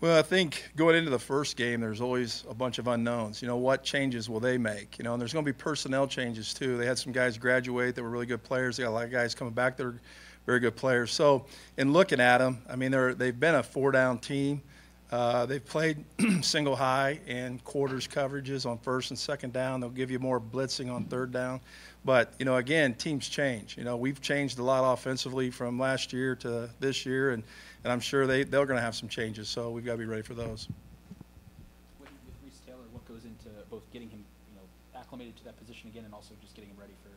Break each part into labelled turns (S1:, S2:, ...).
S1: Well, I think going into the first game, there's always a bunch of unknowns. You know, what changes will they make? You know, and there's going to be personnel changes too. They had some guys graduate that were really good players. They got a lot of guys coming back that are very good players. So, in looking at them, I mean, they've been a four-down team. They've played single high and quarters coverages on first and second down. They'll give you more blitzing on third down. But, you know, again, teams change. You know, we've changed a lot offensively from last year to this year, and I'm sure they're going to have some changes. So we've got to be ready for those.
S2: With Reese Taylor, what goes into both getting him, acclimated to that position again and also just getting him ready for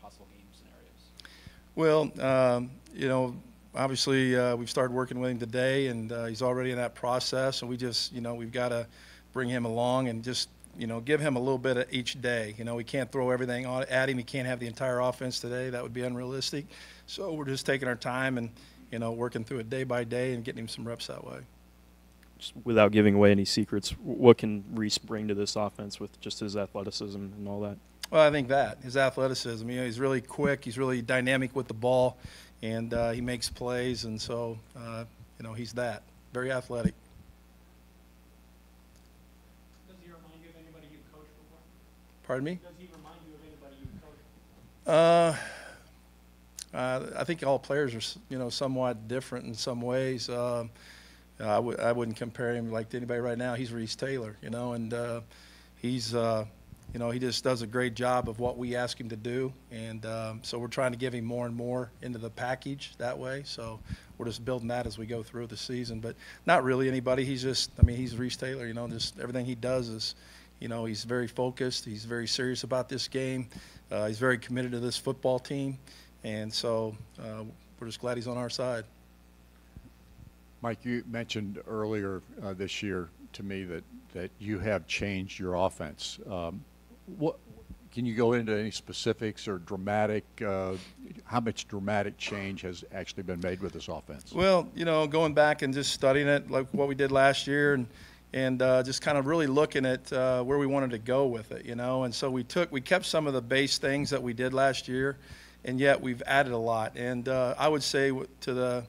S2: possible game scenarios?
S1: Well, obviously we've started working with him today, and he's already in that process. And we just, we've got to bring him along and just, give him a little bit of each day. We can't throw everything at him. He can't have the entire offense today. That would be unrealistic. So we're just taking our time and, working through it day by day and getting him some reps that way.
S3: Just without giving away any secrets, what can Reese bring to this offense with just his athleticism and all that?
S1: Well, I think his athleticism. He's really quick. He's really dynamic with the ball, and he makes plays. And so, he's very athletic.
S4: Does he remind you of anybody you've coached before?
S1: Pardon me?
S4: Does he remind you of anybody you've coached?
S1: I think all players are, somewhat different in some ways. I wouldn't compare him to anybody right now. He's Reese Taylor, and he's. He just does a great job of what we ask him to do, and so we're trying to give him more and more into the package that way. So we're just building that as we go through the season, but not really anybody. He's just, he's Reese Taylor. Just everything he does is, he's very focused. He's very serious about this game. He's very committed to this football team, and so we're just glad he's on our side.
S5: Mike, you mentioned earlier this year to me that you have changed your offense. What can you go into any specifics or dramatic? How much dramatic change has actually been made with this offense?
S1: Well, going back and just studying it, like what we did last year, and just kind of really looking at where we wanted to go with it, And so we kept some of the base things that we did last year, and yet we've added a lot. And I would say to the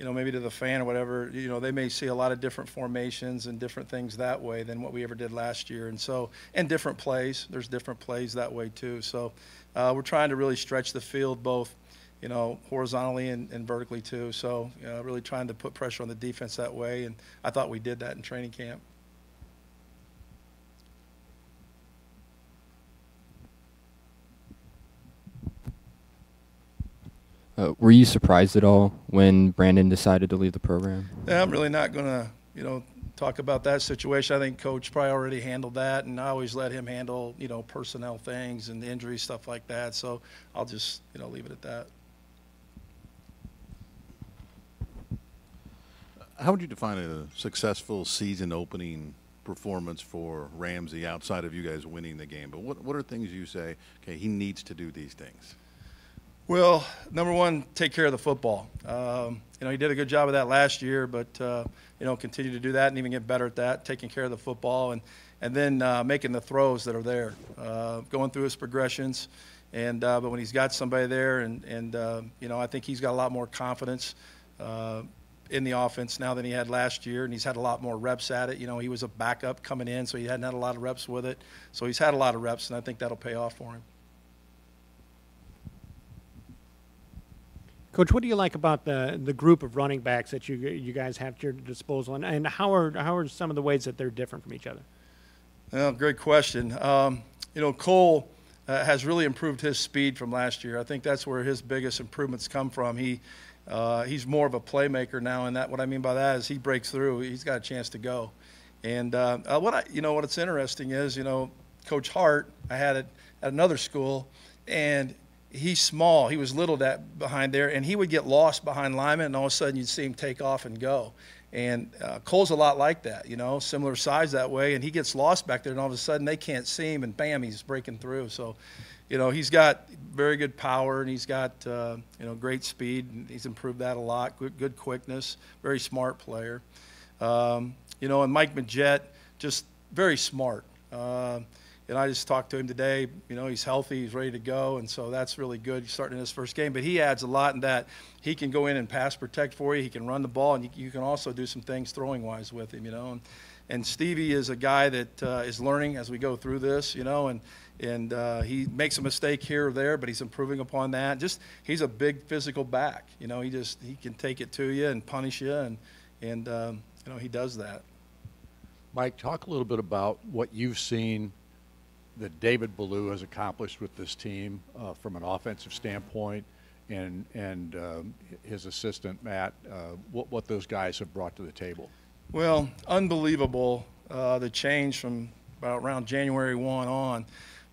S1: maybe to the fan or whatever, they may see a lot of different formations and different things that way than what we ever did last year. And so, and different plays. There's different plays that way too. So we're trying to really stretch the field both, horizontally and vertically too. So really trying to put pressure on the defense that way. And I thought we did that in training camp.
S6: Were you surprised at all when Brandon decided to leave the program?
S1: Yeah, I'm really not going to, talk about that situation. I think Coach probably already handled that, and I always let him handle, personnel things and injuries, stuff like that. So I'll just, leave it at that.
S7: How would you define a successful season-opening performance for Ramsey outside of you guys winning the game? But what are things you say, okay, he needs to do these things?
S1: Well, number one, take care of the football. He did a good job of that last year, but, continue to do that and even get better at that, taking care of the football and then making the throws that are there, going through his progressions. And but when he's got somebody there and I think he's got a lot more confidence in the offense now than he had last year, and he's had a lot more reps at it. He was a backup coming in, so he hadn't had a lot of reps with it. So he's had a lot of reps, and I think that'll pay off for him.
S4: Coach, what do you like about the group of running backs that you guys have at your disposal, and how are some of the ways that they're different from each other?
S1: Well, great question. Cole has really improved his speed from last year. I think that's where his biggest improvements come from. He's more of a playmaker now, and what I mean by that is he breaks through. He's got a chance to go. And what's interesting is, Coach Hart, I had it at another school, and he's small. He was little behind there, and he would get lost behind linemen, and all of a sudden you'd see him take off and go. And Cole's a lot like that, similar size that way, and he gets lost back there, and all of a sudden they can't see him, and bam, he's breaking through. So, he's got very good power, and he's got, great speed, and he's improved that a lot, good quickness, very smart player. And Mike Majette, just very smart. I just talked to him today. You know, he's healthy, he's ready to go, and so that's really good. He's starting his first game, but he adds a lot in that he can go in and pass protect for you. He can run the ball, and you can also do some things throwing wise with him. You know, and Stevie is a guy that is learning as we go through this. You know, and he makes a mistake here or there, but he's improving upon that. Just he's a big physical back. You know, he can take it to you and punish you, and you know, he does that.
S5: Mike, talk a little bit about what you've seen that David Ballou has accomplished with this team from an offensive standpoint, and his assistant Matt, what those guys have brought to the table.
S1: Well, unbelievable the change from about around January 1 on.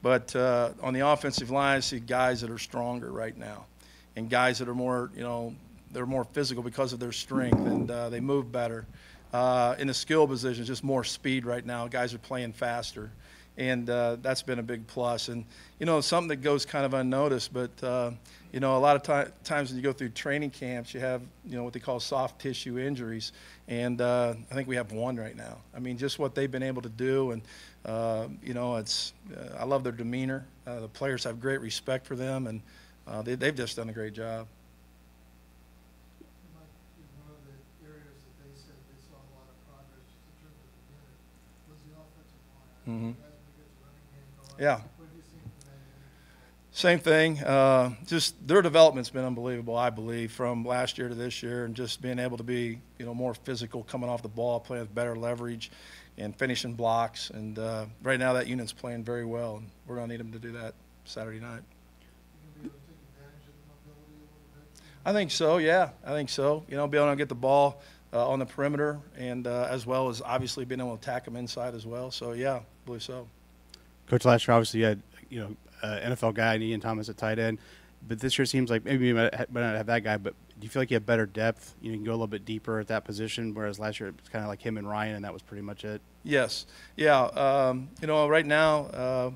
S1: But on the offensive line, I see guys that are stronger right now, and guys that are more, you know, they're more physical because of their strength, and they move better. In the skill positions, just more speed right now. Guys are playing faster, and that's been a big plus. And, you know, something that goes kind of unnoticed, but, you know, a lot of times when you go through training camps, you have, you know, what they call soft tissue injuries, and I think we have one right now. I mean, just what they've been able to do, and, you know, I love their demeanor. The players have great respect for them, and they've just done a great job. Mm-hmm. Yeah. Same thing. Just their development's been unbelievable, I believe, from last year to this year, and just being able to be, you know, more physical coming off the ball, playing with better leverage and finishing blocks. And right now that unit's playing very well, and we're going to need them to do that Saturday night. I think so, yeah. I think so. You know, be able to get the ball on the perimeter, and as well as obviously being able to attack them inside as well. So, yeah, I believe so.
S8: Coach, last year obviously you had, you know, NFL guy, Ian Thomas at tight end, but this year seems like maybe you might not have that guy, but do you feel like you have better depth? You know, you can go a little bit deeper at that position, whereas last year it was kind of like him and Ryan, and that was pretty much it.
S1: Yes. Yeah. You know, right now,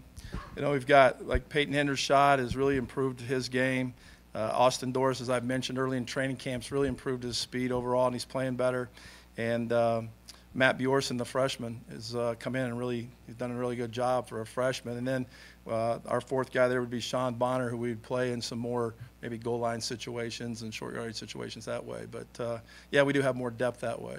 S1: you know, we've got, like, Peyton Hendershot has really improved his game. Austin Doris, as I've mentioned early in training camps, really improved his speed overall, and he's playing better. And Matt Bjorson, the freshman, has come in and he's done a really good job for a freshman. And then our fourth guy there would be Sean Bonner, who we'd play in some more maybe goal line situations and short yardage situations that way. But, yeah, we do have more depth that way.